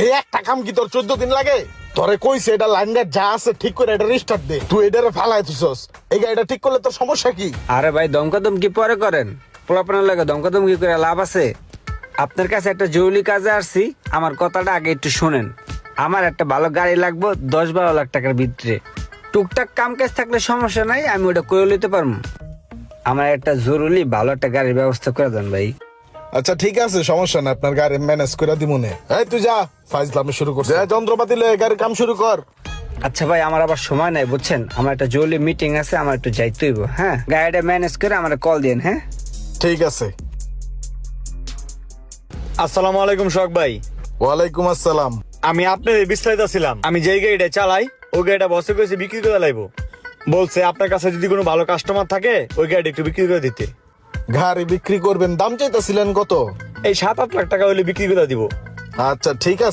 এই একটা কাম কি তোর 14 দিন লাগে? তোরে কইছে এটা লাইনটা যা আছে ঠিক করে এটা রিস্টার্ট দে, তুই এটারে ফালাই দিছস। এই গাড়িটা ঠিক করলে তোর সমস্যা কি? আরে ভাই দমকা পরে করেন, পোলাপানের লাগে দমকা করে লাভ আছে? আপনার কাছে একটা জরুরি কাজে আসছি, আমার কথাটা আগে একটু শুনেন। আমার একটা ভালো গাড়ি লাগবে 10-12 লাখ টাকার ভিতরে। টুকটাক কাম কাজ থাকলে সমস্যা নাই, আমি ওটা করে নিতে পারবো। আমার একটা জরুরি ভালো একটা গাড়ির ব্যবস্থা করে দেন ভাই। আচ্ছা ঠিক আছে, সমস্যা না, আপনার গাড়ি ম্যানেজ করে দিমুনে। এই তুই যা, ফাইজলামি শুরু কর, যা যন্ত্রপাতি লয়ে গাড়ির কাম শুরু কর। আচ্ছা ভাই, আমার আবার সময় নাই বুঝছেন, আমার একটা জরুরি মিটিং আছে, আমার একটু যাইতে হইব। হ্যাঁ, গাড়িটা ম্যানেজ করে আমার কল দিন। হ্যাঁ ঠিক আছে। আসসালামু আলাইকুম শখ ভাই। ওয়ালাইকুম আসসালাম। আমি আপনার বিস্তারিত ছিলাম, আমি যেই গাড়িটা চালাই ওই গাড়িটা বসে কইছে বিক্রি করে লাইবো। বলছে আপনার কাছে যদি কোনো ভালো কাস্টমার থাকে ওই গাড়িটা একটু বিক্রি করে দিতে। গাড়ি বিক্রি করবেন, দাম চাইতেছিলেন কত? এই 7-8 লাখ টাকা হলে বিক্রি করে দিব। আচ্ছা ঠিক আছে।